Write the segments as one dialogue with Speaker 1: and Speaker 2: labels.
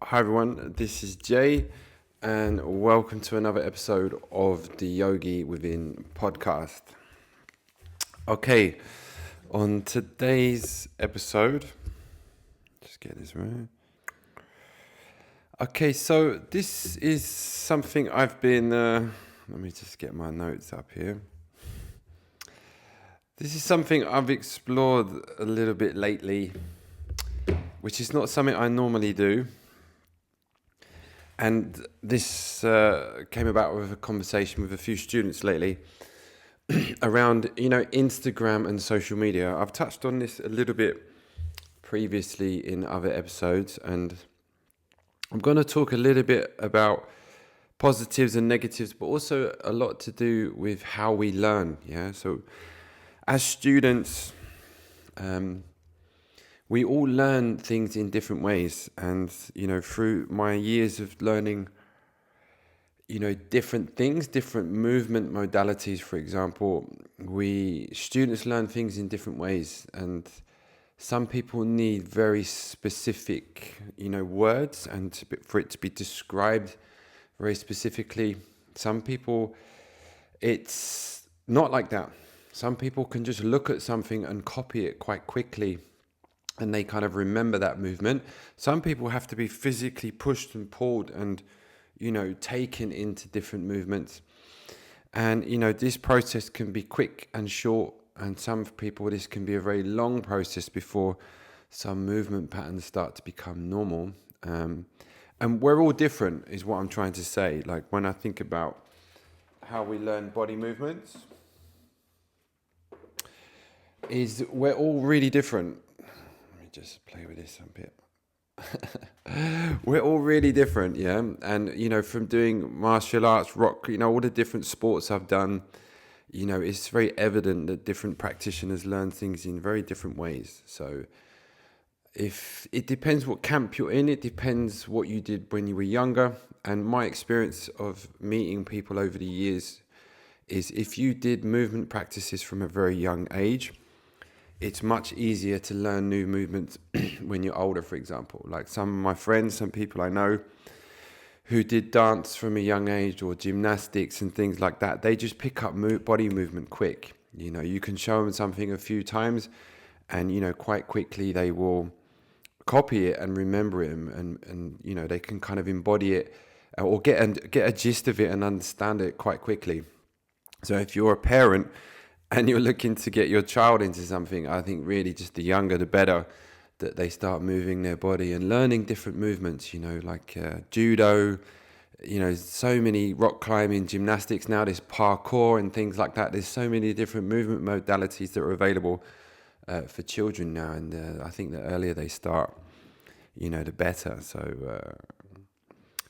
Speaker 1: Hi everyone, this is Jay, and welcome to another episode of the Yogi Within podcast. Okay, on today's episode, just get this right. Okay, so this is something I've been. Let me just get my notes up here. This is something I've explored a little bit lately, which is not something I normally do. And this came about with a conversation with a few students lately around, Instagram and social media. I've touched on this a little bit previously in other episodes, and I'm going to talk a little bit about positives and negatives, but also a lot to do with how we learn. Yeah. So as students, we all learn things in different ways. And, through my years of learning different things, different movement modalities, for example, we students learn things in different ways, and some people need very specific, words and for it to be described very specifically. Some people, it's not like that. Some people can just look at something and copy it quite quickly, and they kind of remember that movement. Some people have to be physically pushed and pulled and taken into different movements. And, this process can be quick and short. And some people, this can be a very long process before some movement patterns start to become normal. And we're all different, is what I'm trying to say. Like when I think about how we learn body movements, is we're all really different. Let me just play with this a bit. We're all really different, yeah. And from doing martial arts, rock, all the different sports I've done, it's very evident that different practitioners learn things in very different ways. So if it depends what camp you're in, it depends what you did when you were younger. And my experience of meeting people over the years is if you did movement practices from a very young age, it's much easier to learn new movements when you're older, for example. Like some of my friends, some people I know who did dance from a young age or gymnastics and things like that, they just pick up body movement quick. You can show them something a few times and, quite quickly they will copy it and remember it, and they can kind of embody it or get a gist of it and understand it quite quickly. So if you're a parent and you're looking to get your child into something, I think really just the younger the better, that they start moving their body and learning different movements, like judo, so many rock climbing, gymnastics. Now there's parkour and things like that. There's so many different movement modalities that are available for children now. And I think the earlier they start, the better. So,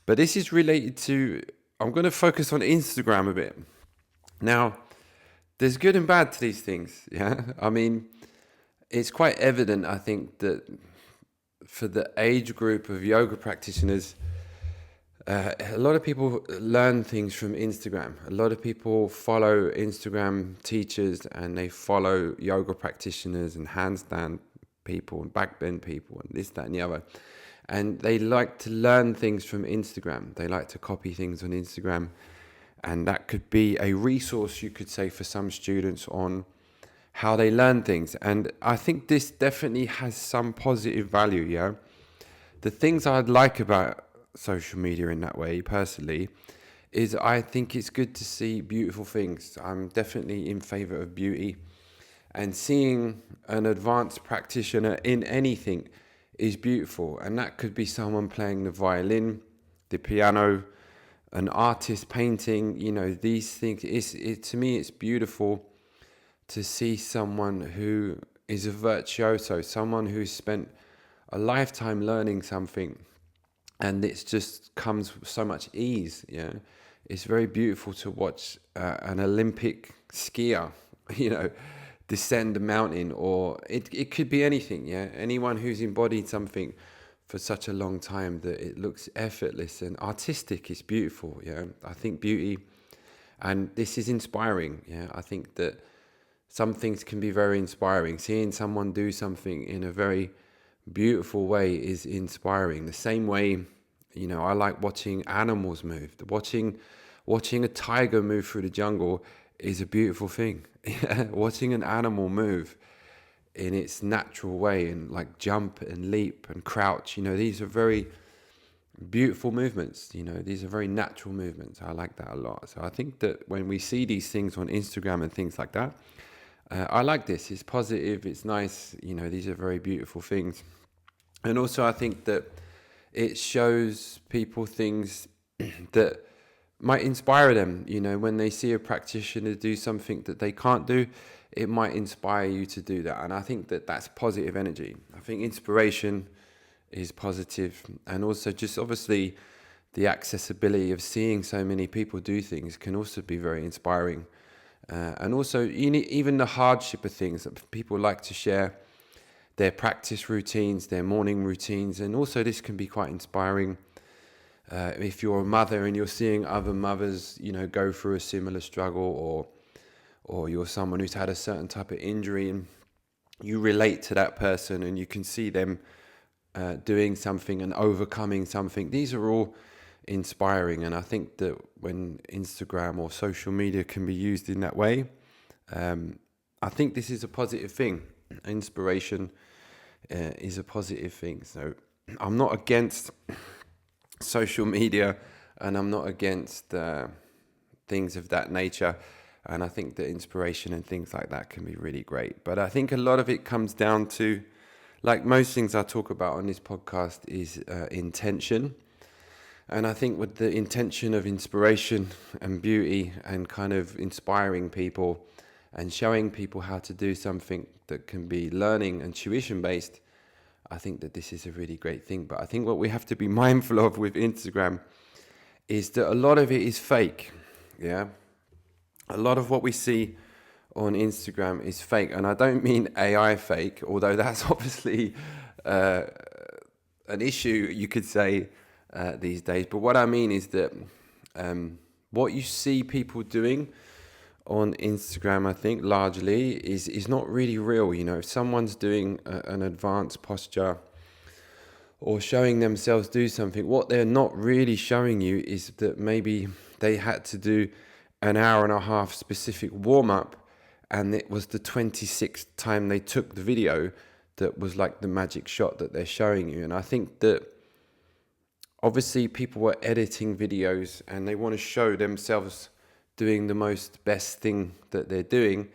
Speaker 1: but this is related to, I'm going to focus on Instagram a bit. Now, there's good and bad to these things, yeah? I mean, it's quite evident, I think, that for the age group of yoga practitioners, a lot of people learn things from Instagram. A lot of people follow Instagram teachers and they follow yoga practitioners and handstand people and backbend people and this, that, and the other. And they like to learn things from Instagram. They like to copy things on Instagram. And that could be a resource, you could say, for some students on how they learn things. And I think this definitely has some positive value, yeah? The things I'd like about social media in that way, personally, is I think it's good to see beautiful things. I'm definitely in favor of beauty. And seeing an advanced practitioner in anything is beautiful. And that could be someone playing the violin, the piano, an artist painting, these things. To me, it's beautiful to see someone who is a virtuoso, someone who's spent a lifetime learning something, and it just comes with so much ease. Yeah, it's very beautiful to watch an Olympic skier, descend a mountain, or it could be anything. Yeah, anyone who's embodied something for such a long time that it looks effortless and artistic is beautiful. Yeah, I think beauty, and this is inspiring. Yeah, I think that some things can be very inspiring. Seeing someone do something in a very beautiful way is inspiring. The same way I like watching animals move. Watching a tiger move through the jungle is a beautiful thing. Watching an animal move in its natural way and like jump and leap and crouch, these are very beautiful movements. These are very natural movements. I like that a lot. So I think that when we see these things on Instagram and things like that, I like this. It's positive. It's nice. These are very beautiful things. And also, I think that it shows people things that might inspire them. When they see a practitioner do something that they can't do, it might inspire you to do that. And I think that that's positive energy. I think inspiration is positive, and also just obviously the accessibility of seeing so many people do things can also be very inspiring. And also, even the hardship of things that people like to share their practice routines, their morning routines, and also this can be quite inspiring. If you're a mother and you're seeing other mothers, go through a similar struggle, or you're someone who's had a certain type of injury and you relate to that person and you can see them doing something and overcoming something. These are all inspiring, and I think that when Instagram or social media can be used in that way, I think this is a positive thing. Inspiration is a positive thing. So I'm not against social media, and I'm not against things of that nature. And I think that inspiration and things like that can be really great. But I think a lot of it comes down to, like most things I talk about on this podcast, is intention. And I think with the intention of inspiration and beauty and kind of inspiring people and showing people how to do something that can be learning and tuition based, I think that this is a really great thing. But I think what we have to be mindful of with Instagram is that a lot of it is fake. Yeah. A lot of what we see on Instagram is fake. And I don't mean AI fake, although that's obviously an issue, you could say, these days. But what I mean is that what you see people doing on Instagram, I think largely is not really real. If someone's doing an advanced posture or showing themselves do something, what they're not really showing you is that maybe they had to do an hour and a half specific warm-up, and it was the 26th time they took the video that was like the magic shot that they're showing you. And I think that obviously people were editing videos and they want to show themselves doing the most best thing that they're doing.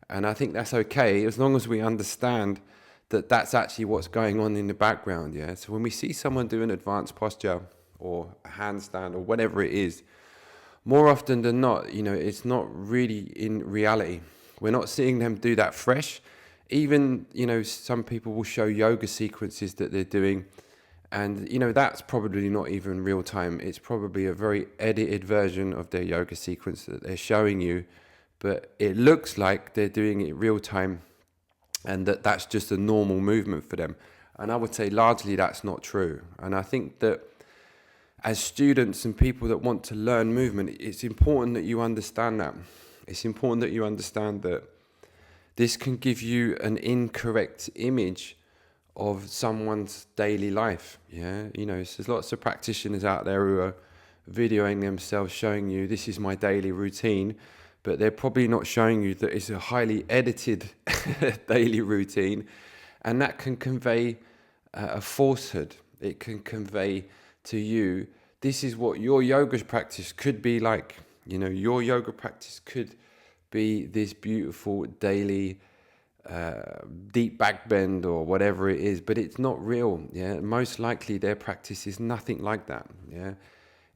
Speaker 1: And I think that's okay, as long as we understand that that's actually what's going on in the background. Yeah. So when we see someone do an advanced posture or a handstand or whatever it is, more often than not, it's not really in reality. We're not seeing them do that fresh. Even, some people will show yoga sequences that they're doing, and, that's probably not even real time. It's probably a very edited version of their yoga sequence that they're showing you, but it looks like they're doing it real time and that's just a normal movement for them. And I would say largely that's not true. And I think that as students and people that want to learn movement, it's important that you understand that. It's important that you understand that this can give you an incorrect image of someone's daily life. Yeah, there's lots of practitioners out there who are videoing themselves, showing you this is my daily routine, but they're probably not showing you that it's a highly edited daily routine, and that can convey a falsehood. It can convey to you, this is what your yoga practice could be like. Your yoga practice could be this beautiful daily deep back bend or whatever it is, but it's not real. Yeah, most likely their practice is nothing like that. Yeah,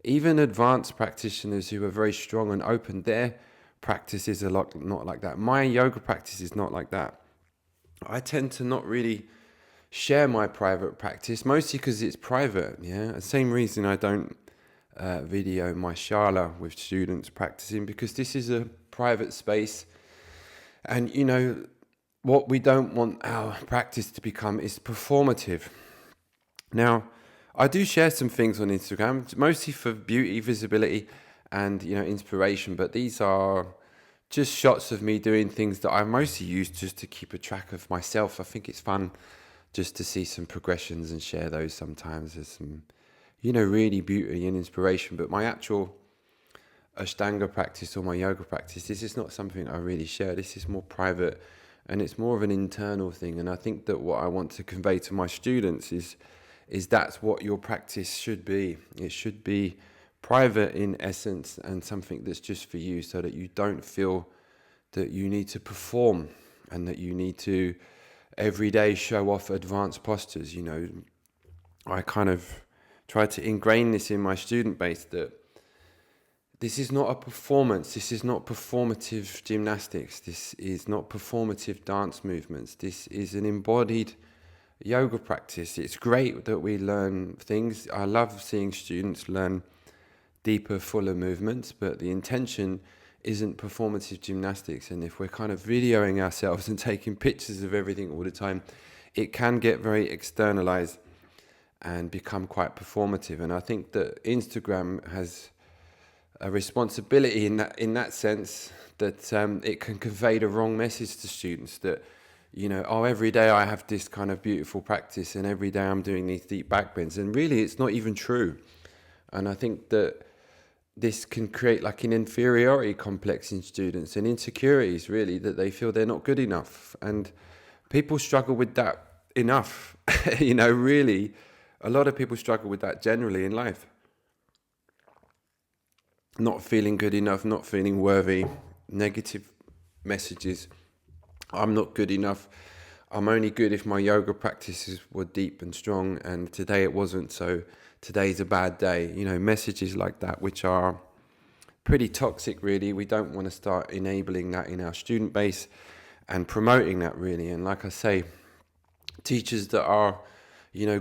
Speaker 1: even advanced practitioners who are very strong and open, their practice is not like that. My yoga practice is not like that. I tend to not really share my private practice, mostly because it's private. Yeah, the same reason I don't video my shala with students practicing, because this is a private space, and what we don't want our practice to become is performative. Now, I do share some things on Instagram, mostly for beauty, visibility, and inspiration, but these are just shots of me doing things that I mostly use just to keep a track of myself. I think it's fun just to see some progressions and share those sometimes as some really beauty and inspiration. But my actual Ashtanga practice or my yoga practice, this is not something I really share. This is more private, and it's more of an internal thing. And I think that what I want to convey to my students is that's what your practice should be. It should be private in essence and something that's just for you, so that you don't feel that you need to perform and that you need to every day show off advanced postures. I kind of try to ingrain this in my student base, that this is not a performance. This is not performative gymnastics. This is not performative dance movements. This is an embodied yoga practice. It's great that we learn things. I love seeing students learn deeper, fuller movements, but the intention isn't performative gymnastics. And if we're kind of videoing ourselves and taking pictures of everything all the time, it can get very externalized and become quite performative. And I think that Instagram has a responsibility in that sense, that it can convey the wrong message to students, that every day I have this kind of beautiful practice and every day I'm doing these deep back bends, and really it's not even true. And I think that this can create like an inferiority complex in students and insecurities, really, that they feel they're not good enough. And people struggle with that enough. Really, a lot of people struggle with that generally in life. Not feeling good enough, not feeling worthy, negative messages. I'm not good enough. I'm only good if my yoga practices were deep and strong, and today it wasn't, so today's a bad day. Messages like that, which are pretty toxic, really. We don't want to start enabling that in our student base and promoting that, really. And like I say, teachers that are,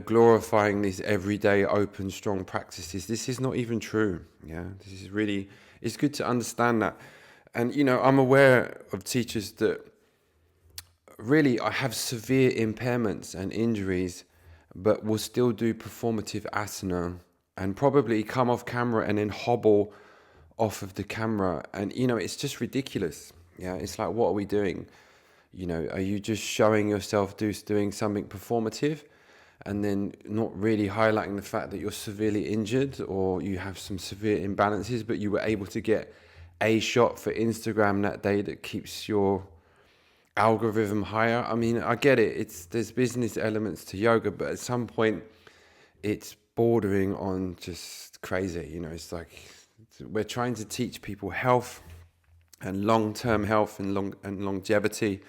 Speaker 1: glorifying these everyday open, strong practices, this is not even true. Yeah, this is really, it's good to understand that. And, I'm aware of teachers that really I have severe impairments and injuries, but will still do performative asana and probably come off camera and then hobble off of the camera. And, it's just ridiculous. Yeah, it's like, what are we doing? Are you just showing yourself doing something performative and then not really highlighting the fact that you're severely injured or you have some severe imbalances, but you were able to get a shot for Instagram that day that keeps your algorithm higher? I mean, I get it. There's business elements to yoga, but at some point it's bordering on just crazy. It's like we're trying to teach people health and long-term health and longevity,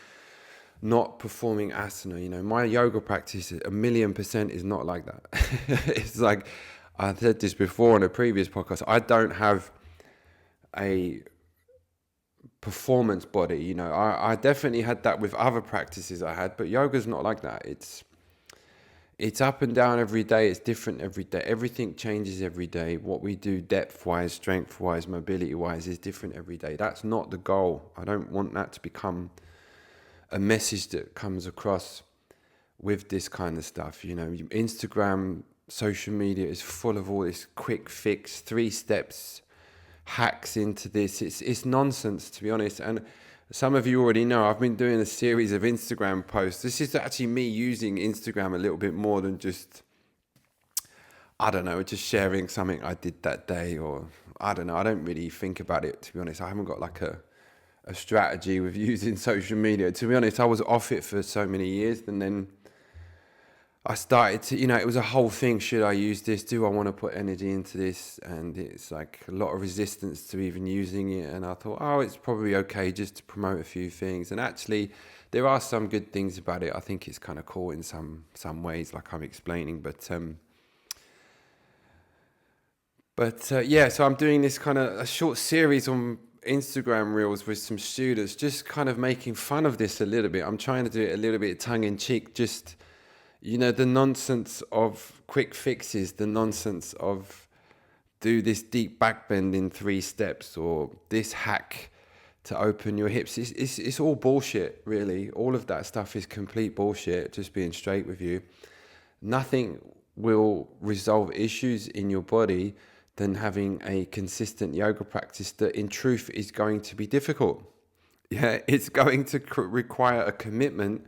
Speaker 1: not performing asana. My yoga practice 1,000,000% is not like that. It's like, I said this before on a previous podcast, I don't have a performance body. I definitely had that with other practices I had, but yoga's not like that. It's up and down every day. It's different every day. Everything changes every day. What we do depth-wise, strength-wise, mobility-wise is different every day. That's not the goal. I don't want that to become a message that comes across with this kind of stuff. Instagram, social media is full of all this quick fix, 3 steps, hacks into this. It's nonsense, to be honest. And some of you already know I've been doing a series of Instagram posts. This is actually me using Instagram a little bit more than just, I don't know, just sharing something I did that day, or I don't know. I don't really think about it, to be honest. I haven't got like a strategy with using social media. To be honest, I was off it for so many years, and then I started to, it was a whole thing. Should I use this? Do I want to put energy into this? And it's like a lot of resistance to even using it. And I thought, it's probably okay just to promote a few things. And actually, there are some good things about it. I think it's kind of cool in some ways, like I'm explaining. Yeah, so I'm doing this kind of a short series on Instagram reels with some students, just kind of making fun of this a little bit. I'm trying to do it a little bit tongue in cheek, just the nonsense of quick fixes, the nonsense of do this deep back bend in 3 steps, or this hack to open your hips. It's all bullshit, really. All of that stuff is complete bullshit, just being straight with you. Nothing will resolve issues in your body than having a consistent yoga practice that in truth is going to be difficult. Yeah, it's going to require a commitment,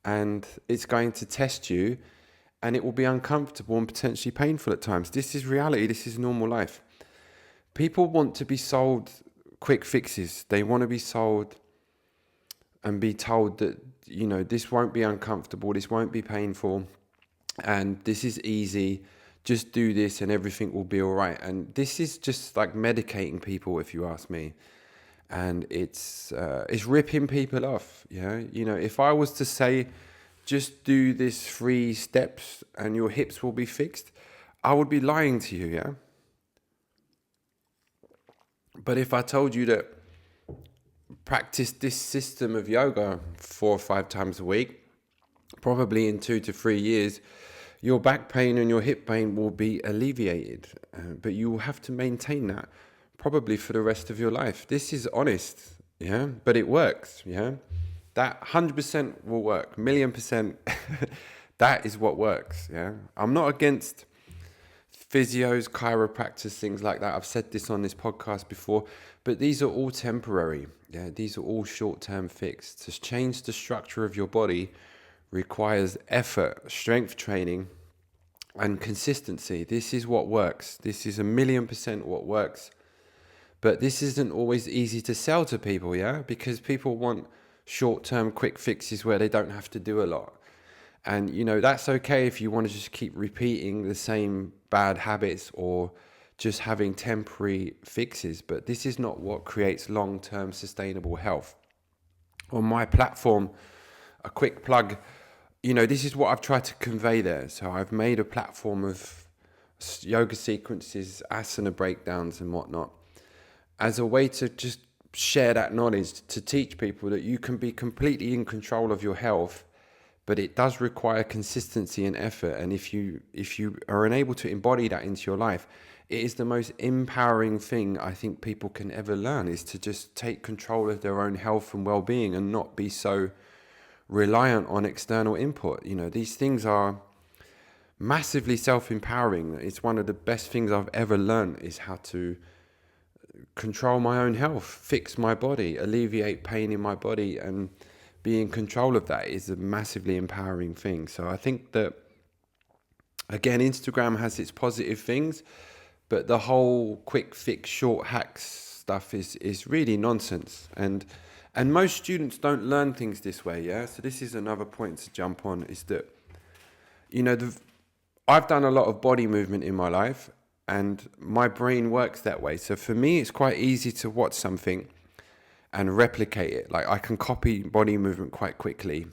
Speaker 1: and it's going to test you, and it will be uncomfortable and potentially painful at times. This is reality. This is normal life. People want to be sold quick fixes. They want to be sold and be told that, this won't be uncomfortable, this won't be painful, and this is easy. Just do this and everything will be all right. And this is just like medicating people, if you ask me. And it's ripping people off. If I was to say, just do this 3 steps and your hips will be fixed, I would be lying to you. Yeah. But if I told you that practice this system of yoga 4 or 5 times a week, probably in 2 to 3 years, your back pain and your hip pain will be alleviated. But you will have to maintain that probably for the rest of your life. This is honest, yeah, but it works, yeah. That 100% will work, 1,000,000%. That is what works, yeah. I'm not against physios, chiropractors, things like that. I've said this on this podcast before, but these are all temporary. Yeah, these are all short-term fix. To change the structure of your body requires effort, strength training, and consistency. This is what works. This is 1,000,000% what works. But this isn't always easy to sell to people, yeah? Because people want short-term quick fixes where they don't have to do a lot. And, that's okay if you want to just keep repeating the same bad habits or just having temporary fixes. But this is not what creates long-term sustainable health. On my platform, a quick plug, this is what I've tried to convey there. So I've made a platform of yoga sequences, asana breakdowns and whatnot, as a way to just share that knowledge, to teach people that you can be completely in control of your health, but it does require consistency and effort. And if you are unable to embody that into your life, it is the most empowering thing I think people can ever learn, is to just take control of their own health and well-being and not be so reliant on external input. These things are massively self-empowering. It's one of the best things I've ever learned, is how to control my own health, fix my body, alleviate pain in my body, and be in control of that is a massively empowering thing. So I think that, again, Instagram has its positive things, but the whole quick fix, short hacks stuff is really nonsense. And most students don't learn things this way, yeah? So this is another point to jump on, is that, I've done a lot of body movement in my life, and my brain works that way. So for me, it's quite easy to watch something and replicate it. Like, I can copy body movement quite quickly,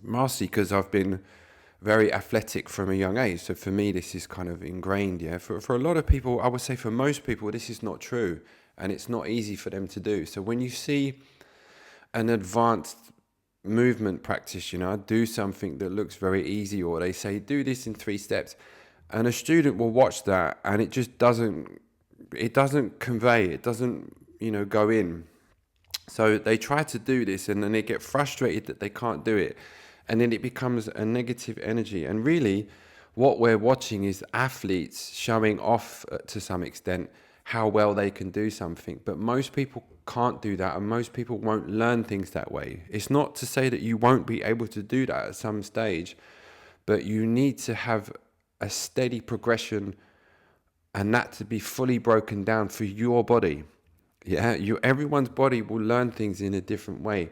Speaker 1: mostly because I've been very athletic from a young age. So for me, this is kind of ingrained, yeah. For a lot of people, I would say for most people, this is not true, and it's not easy for them to do. So when you see an advanced movement practitioner do something that looks very easy, or they say, do this in 3 steps, and a student will watch that and it just doesn't convey, it doesn't, go in. So they try to do this and then they get frustrated that they can't do it. And then it becomes a negative energy. And really what we're watching is athletes showing off to some extent how well they can do something. But most people can't do that, and most people won't learn things that way. It's not to say that you won't be able to do that at some stage, but you need to have a steady progression, and that to be fully broken down for your body. Yeah, everyone's body will learn things in a different way.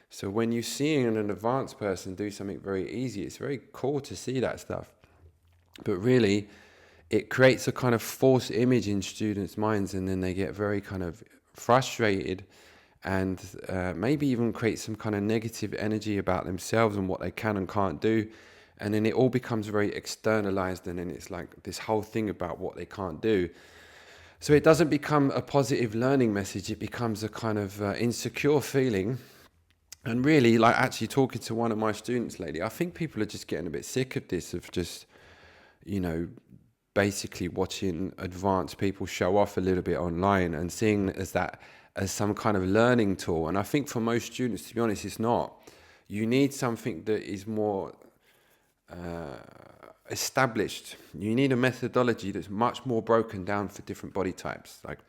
Speaker 1: So when you're seeing an advanced person do something very easy, it's very cool to see that stuff. But really, it creates a kind of false image in students' minds, and then they get very kind of frustrated, and maybe even create some kind of negative energy about themselves and what they can and can't do. And then it all becomes very externalized, and then it's like this whole thing about what they can't do. So it doesn't become a positive learning message, it becomes a kind of insecure feeling. And really, like actually talking to one of my students lately, I think people are just getting a bit sick of this, of just, basically watching advanced people show off a little bit online and seeing that as some kind of learning tool. And I think for most students, to be honest, it's not. You need something that is more established. You need a methodology that's much more broken down for different body types. Like,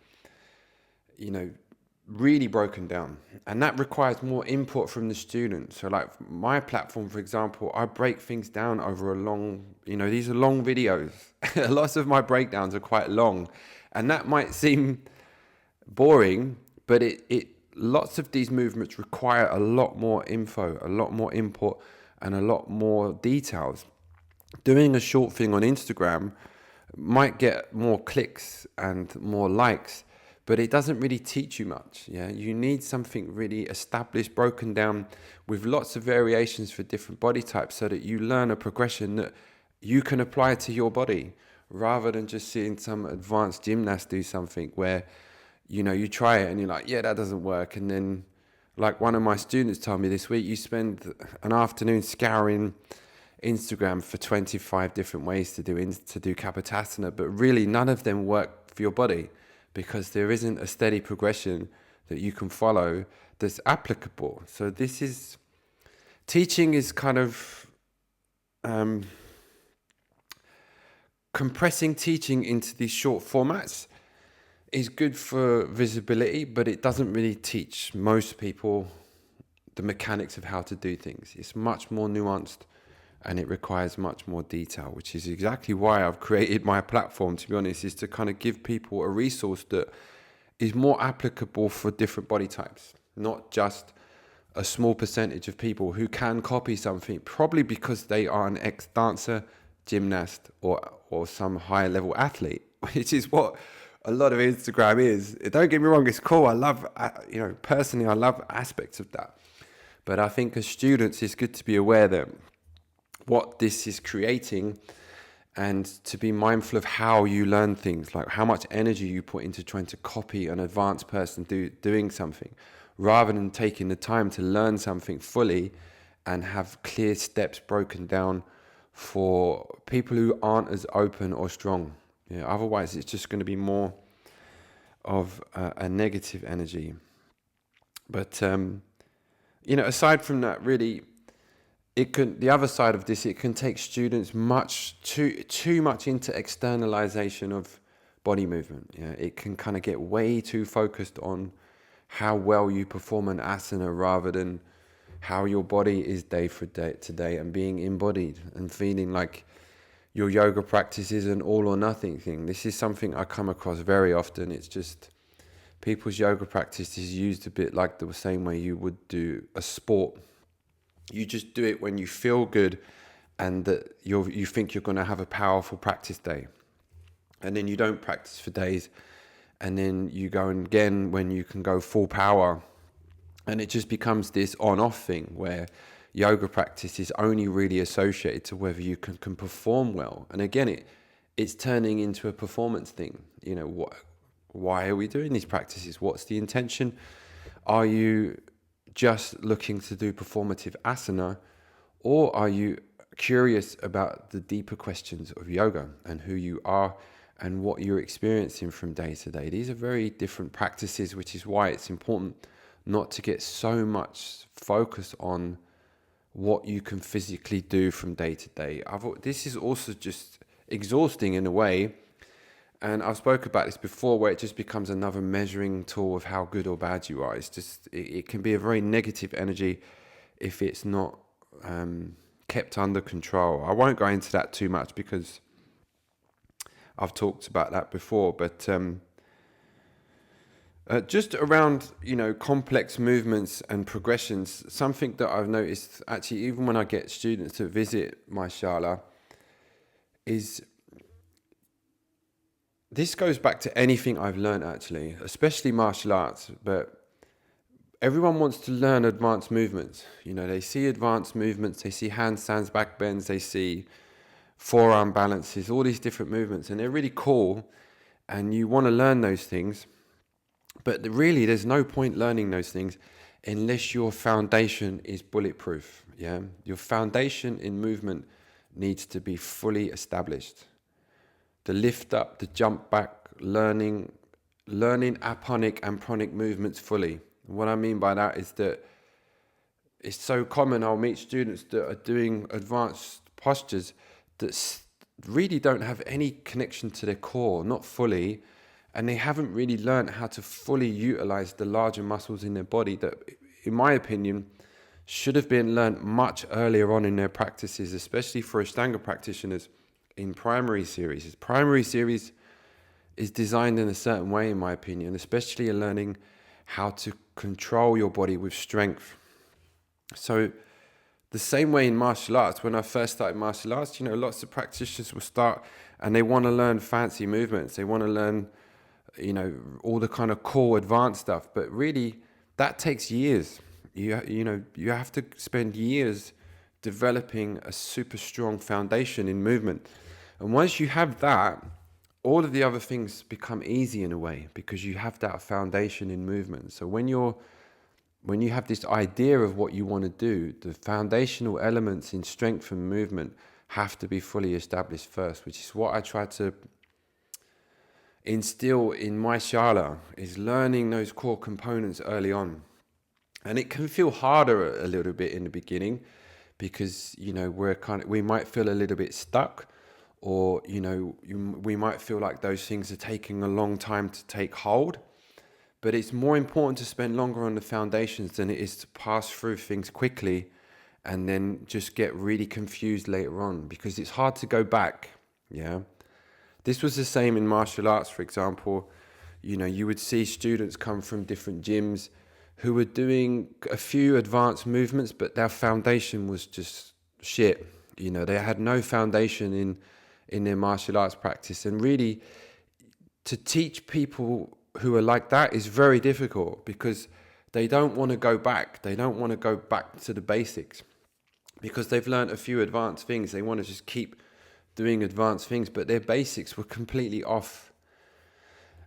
Speaker 1: really broken down, and that requires more input from the student. So like my platform, for example, I break things down over a long, these are long videos. Lots of my breakdowns are quite long, and that might seem boring, but it lots of these movements require a lot more info, a lot more input, and a lot more details. Doing a short thing on Instagram might get more clicks and more likes, but it doesn't really teach you much. Yeah, you need something really established, broken down with lots of variations for different body types, so that you learn a progression that you can apply to your body, rather than just seeing some advanced gymnast do something where you try it and you're like, yeah, that doesn't work, and then like one of my students told me this week, you spend an afternoon scouring Instagram for 25 different ways to do Kapotasana, but really none of them work for your body, because there isn't a steady progression that you can follow that's applicable. So teaching is kind of compressing teaching into these short formats is good for visibility, but it doesn't really teach most people the mechanics of how to do things. It's much more nuanced, and it requires much more detail, which is exactly why I've created my platform, to be honest, is to kind of give people a resource that is more applicable for different body types, not just a small percentage of people who can copy something, probably because they are an ex-dancer, gymnast, or some high-level athlete, which is what a lot of Instagram is. Don't get me wrong, it's cool. I love, personally, I love aspects of that. But I think as students, it's good to be aware that what this is creating, and to be mindful of how you learn things, like how much energy you put into trying to copy an advanced person doing something, rather than taking the time to learn something fully and have clear steps broken down for people who aren't as open or strong. Otherwise, it's just going to be more of a negative energy. But aside from that, really, the other side of this, it can take students too much into externalization of body movement. It can kind of get way too focused on how well you perform an asana, rather than how your body is day for day today, and being embodied and feeling like your yoga practice is an all or nothing thing. This is something I come across very often. It's just people's yoga practice is used a bit like the same way you would do a sport. You just do it when you feel good and that you think you're going to have a powerful practice day. And then you don't practice for days. And then you go again when you can go full power. And it just becomes this on-off thing where yoga practice is only really associated to whether you can perform well. And again, it's turning into a performance thing. Why are we doing these practices? What's the intention? Are you just looking to do performative asana, or are you curious about the deeper questions of yoga and who you are and what you're experiencing from day to day? These are very different practices, which is why it's important not to get so much focus on what you can physically do from day to day. This is also just exhausting in a way. And I've spoken about this before, where it just becomes another measuring tool of how good or bad you are. It can be a very negative energy if it's not kept under control. I won't go into that too much because I've talked about that before. But just around, complex movements and progressions, something that I've noticed, actually, even when I get students to visit my shala, is this goes back to anything I've learned, actually, especially martial arts, but everyone wants to learn advanced movements. They see advanced movements, they see handstands, back bends, they see forearm balances, all these different movements, and they're really cool, and you want to learn those things, but really there's no point learning those things unless your foundation is bulletproof. Your foundation in movement needs to be fully established. The lift up, the jump back, learning aponic and pronic movements fully. What I mean by that is that it's so common. I'll meet students that are doing advanced postures that really don't have any connection to their core, not fully, and they haven't really learned how to fully utilize the larger muscles in their body that, in my opinion, should have been learned much earlier on in their practices, especially for Ashtanga practitioners in primary series. Primary series is designed in a certain way, in my opinion, especially in learning how to control your body with strength. So the same way in martial arts, when I first started martial arts, lots of practitioners will start and they want to learn fancy movements. They want to learn, all the kind of cool advanced stuff. But really, that takes years. You have to spend years developing a super strong foundation in movement. And once you have that, all of the other things become easy in a way because you have that foundation in movement. So when you have this idea of what you want to do, the foundational elements in strength and movement have to be fully established first, which is what I try to instill in my shala, is learning those core components early on. And it can feel harder a little bit in the beginning because, we might feel a little bit stuck, or, we might feel like those things are taking a long time to take hold. But it's more important to spend longer on the foundations than it is to pass through things quickly and then just get really confused later on, because it's hard to go back. Yeah. This was the same in martial arts, for example. You would see students come from different gyms who were doing a few advanced movements, but their foundation was just shit. They had no foundation in their martial arts practice. And really, to teach people who are like that is very difficult because they don't want to go back. They don't want to go back to the basics because they've learned a few advanced things. They want to just keep doing advanced things, but their basics were completely off.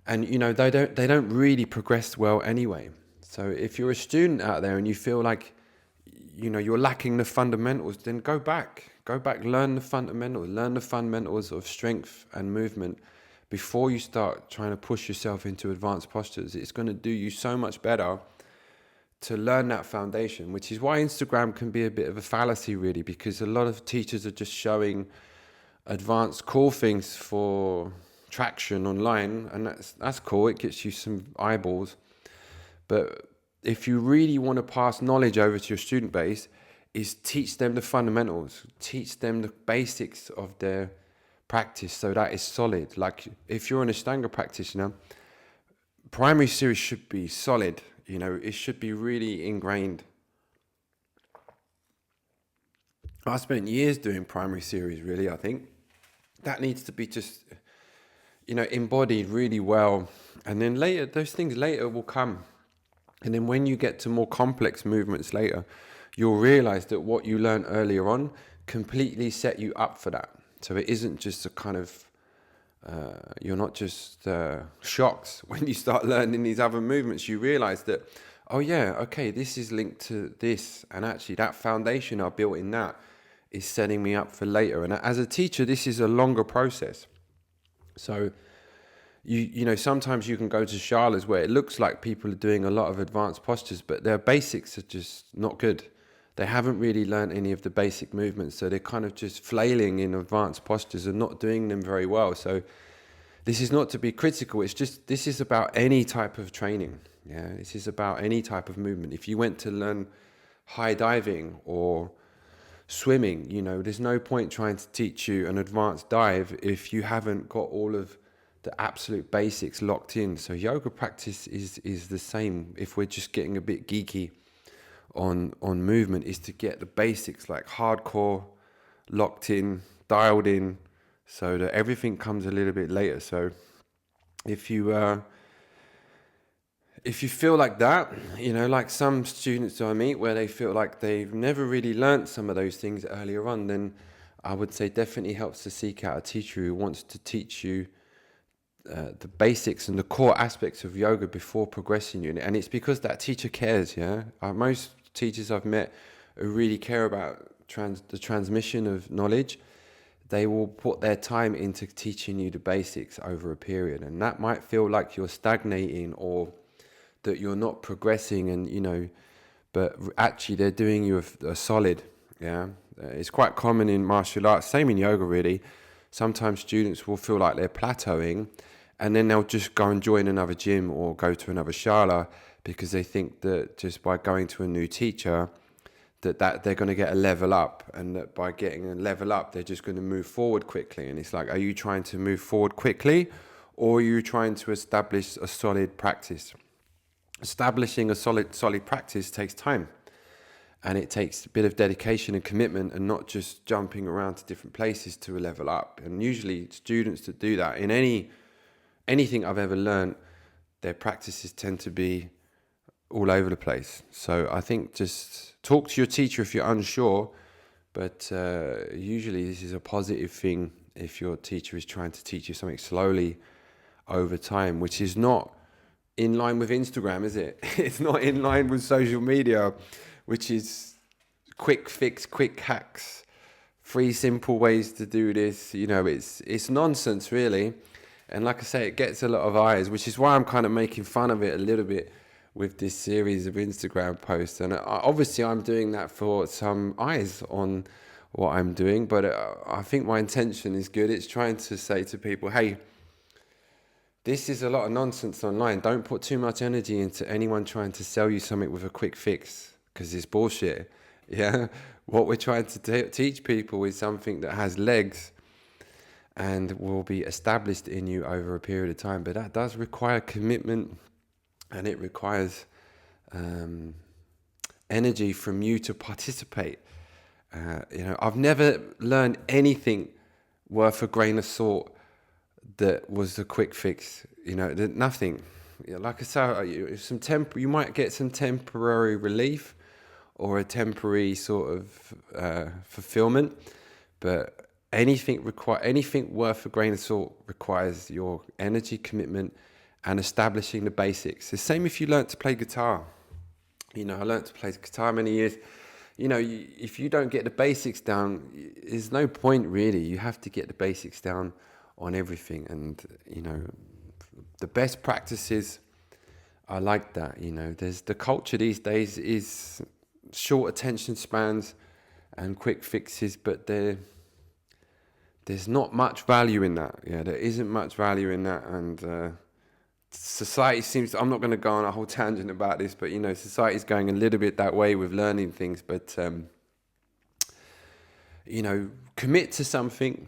Speaker 1: And, they don't really progress well anyway. So if you're a student out there and you feel like, you're lacking the fundamentals, then go back, learn the fundamentals of strength and movement before you start trying to push yourself into advanced postures. It's going to do you so much better to learn that foundation, which is why Instagram can be a bit of a fallacy, really, because a lot of teachers are just showing advanced cool things for traction online, and that's cool. It gets you some eyeballs. But if you really want to pass knowledge over to your student base, is teach them the fundamentals, teach them the basics of their practice so that is solid. Like if you're an Ashtanga practitioner, primary series should be solid. It should be really ingrained. I spent years doing primary series, really. I think that needs to be just, embodied really well. And then later, those things later will come. And then when you get to more complex movements later, you'll realize that what you learned earlier on completely set you up for that. So it isn't just a kind of, you're not just shocked when you start learning these other movements. You realize that, oh yeah, okay, this is linked to this. And actually that foundation I built in that is setting me up for later. And as a teacher, this is a longer process. So, sometimes you can go to shalas where it looks like people are doing a lot of advanced postures, but their basics are just not good. They haven't really learned any of the basic movements, so they're kind of just flailing in advanced postures and not doing them very well. So this is not to be critical, it's just, this is about any type of training. Yeah, this is about any type of movement. If you went to learn high diving or swimming, there's no point trying to teach you an advanced dive if you haven't got all of the absolute basics locked in. So yoga practice is the same. If we're just getting a bit geeky on movement, is to get the basics like hardcore locked in, dialed in, so that everything comes a little bit later. So if you feel like that, like some students I meet where they feel like they've never really learnt some of those things earlier on, then I would say definitely helps to seek out a teacher who wants to teach you the basics and the core aspects of yoga before progressing you. And it's because that teacher cares, yeah? Most teachers I've met who really care about the transmission of knowledge, they will put their time into teaching you the basics over a period. And that might feel like you're stagnating or that you're not progressing, and but actually they're doing you a solid. Yeah, it's quite common in martial arts, same in yoga really. Sometimes students will feel like they're plateauing, And then they'll just go and join another gym or go to another shala because they think that just by going to a new teacher that they're going to get a level up, and that by getting a level up they're just going to move forward quickly. And it's like, are you trying to move forward quickly, or are you trying to establish a solid practice? Establishing a solid practice takes time, and it takes a bit of dedication and commitment, and not just jumping around to different places to a level up. And usually students that do that in anything I've ever learned, their practices tend to be all over the place. So I think just talk to your teacher if you're unsure, but usually this is a positive thing if your teacher is trying to teach you something slowly over time, which is not in line with Instagram, is it? It's not in line with social media, which is quick fix, quick hacks, 3 simple ways to do this. You know, it's nonsense, really. And like I say, it gets a lot of eyes, which is why I'm kind of making fun of it a little bit with this series of Instagram posts. And obviously I'm doing that for some eyes on what I'm doing, but I think my intention is good. It's trying to say to people, hey, this is a lot of nonsense online. Don't put too much energy into anyone trying to sell you something with a quick fix, because it's bullshit. Yeah, what we're trying to teach people is something that has legs and will be established in you over a period of time. But that does require commitment, and it requires energy from you to participate. I've never learned anything worth a grain of salt that was a quick fix. Nothing. Like I say, you might get some temporary relief or a temporary sort of fulfillment, but anything worth a grain of salt requires your energy, commitment, and establishing the basics. The same if you learnt to play guitar. I learnt to play guitar many years. If you don't get the basics down, there's no point really. You have to get the basics down on everything. And, the best practices are like that. There's the culture these days is short attention spans and quick fixes, but there's not much value in that. Yeah, there isn't much value in that. And society seems, I'm not going to go on a whole tangent about this, but society's going a little bit that way with learning things. But commit to something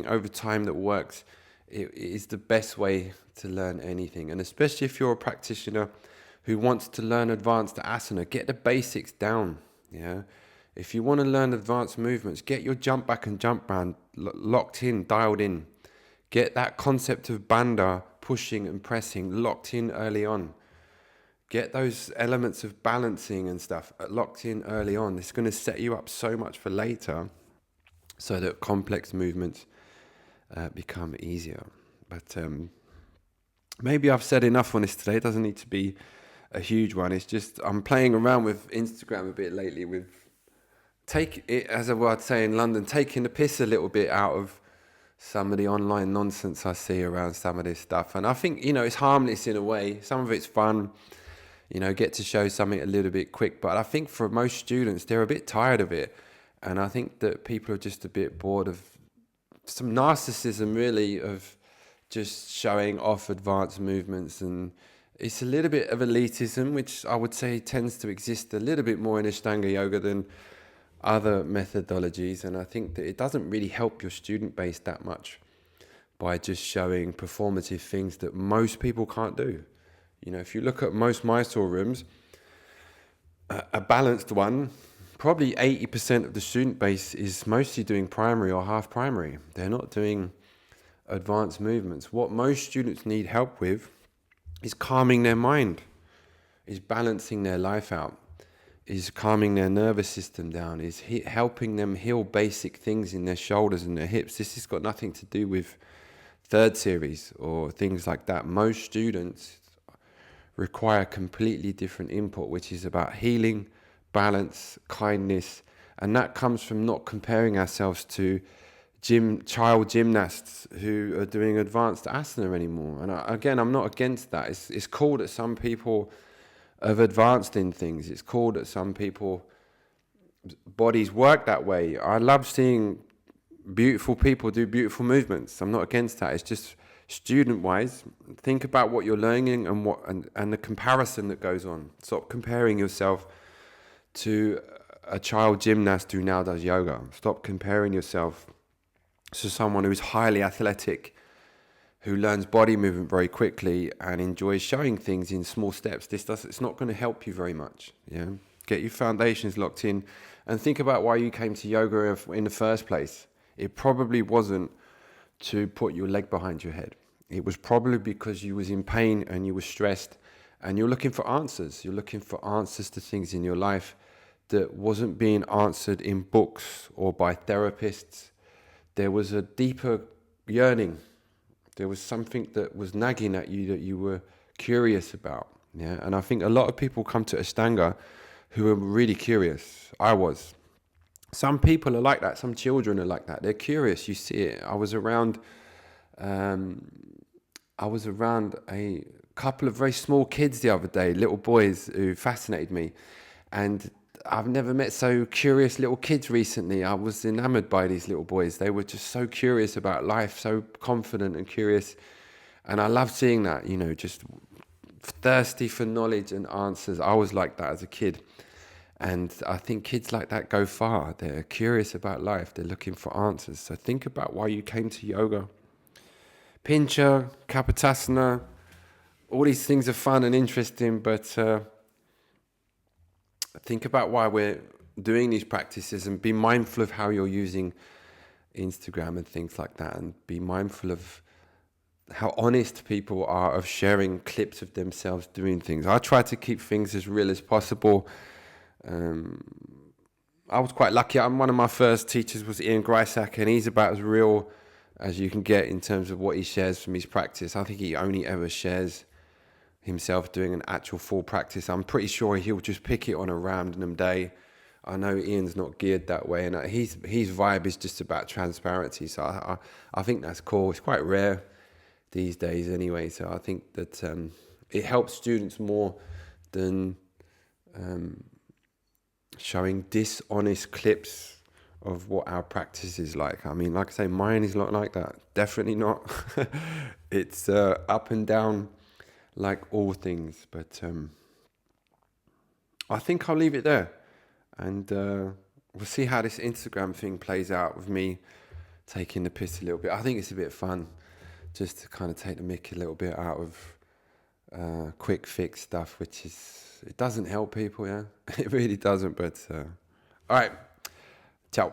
Speaker 1: over time that works. It is the best way to learn anything. And especially if you're a practitioner who wants to learn advanced asana, get the basics down. Yeah, if you want to learn advanced movements, get your jump back and jump round locked in, dialed in. Get that concept of bandha, pushing and pressing, locked in early on. Get those elements of balancing and stuff locked in early on. It's going to set you up so much for later, so that complex movements become easier. But maybe I've said enough on this today. It doesn't need to be a huge one. It's just I'm playing around with Instagram a bit lately, with as I would say in London, taking the piss a little bit out of some of the online nonsense I see around some of this stuff. And I think, it's harmless in a way. Some of it's fun, get to show something a little bit quick. But I think for most students, they're a bit tired of it. And I think that people are just a bit bored of some narcissism, really, of just showing off advanced movements. And it's a little bit of elitism, which I would say tends to exist a little bit more in Ashtanga yoga than other methodologies. And I think that it doesn't really help your student base that much by just showing performative things that most people can't do. If you look at most Mysore rooms, a balanced one, probably 80% of the student base is mostly doing primary or half primary. They're not doing advanced movements. What most students need help with is calming their mind, is balancing their life out, is calming their nervous system down, is helping them heal basic things in their shoulders and their hips. This has got nothing to do with third series or things like that. Most students require completely different input, which is about healing, balance, kindness, and that comes from not comparing ourselves to child gymnasts who are doing advanced asana anymore. And I'm not against that. It's cool that some people have advanced in things. It's cool that some people bodies work that way. I love seeing beautiful people do beautiful movements. I'm not against that. It's just student-wise, think about what you're learning and the comparison that goes on. Stop comparing yourself to a child gymnast who now does yoga. Stop comparing yourself to someone who's highly athletic, who learns body movement very quickly and enjoys showing things in small steps. It's not going to help you very much. Yeah, get your foundations locked in, and think about why you came to yoga in the first place. It probably wasn't to put your leg behind your head. It was probably because you was in pain and you were stressed, and you're looking for answers. You're looking for answers to things in your life that wasn't being answered in books or by therapists. There was a deeper yearning. There was something that was nagging at you that you were curious about. Yeah, and I think a lot of people come to Ashtanga who are really curious. I was. Some people are like that. Some children are like that. They're curious. You see it. I was around a couple of very small kids the other day, little boys who fascinated me, and I've never met so curious little kids recently. I was enamored by these little boys. They were just so curious about life, so confident and curious. And I love seeing that, just thirsty for knowledge and answers. I was like that as a kid. And I think kids like that go far. They're curious about life. They're looking for answers. So think about why you came to yoga. Pincha, Kapotasana, all these things are fun and interesting, but think about why we're doing these practices, and be mindful of how you're using Instagram and things like that, and be mindful of how honest people are of sharing clips of themselves doing things. I try to keep things as real as possible. I was quite lucky. One of my first teachers was Ian Greisack, and he's about as real as you can get in terms of what he shares from his practice. I think he only ever shares himself doing an actual full practice. I'm pretty sure he'll just pick it on a random day. I know Ian's not geared that way, and his vibe is just about transparency. So I think that's cool. It's quite rare these days anyway. So I think that it helps students more than showing dishonest clips of what our practice is like. I mean, like I say, mine is not like that. Definitely not. It's up and down like all things. But I think I'll leave it there. And we'll see how this Instagram thing plays out with me taking the piss a little bit. I think it's a bit fun just to kind of take the mick a little bit out of quick fix stuff, which it doesn't help people, yeah. It really doesn't, but all right. Ciao.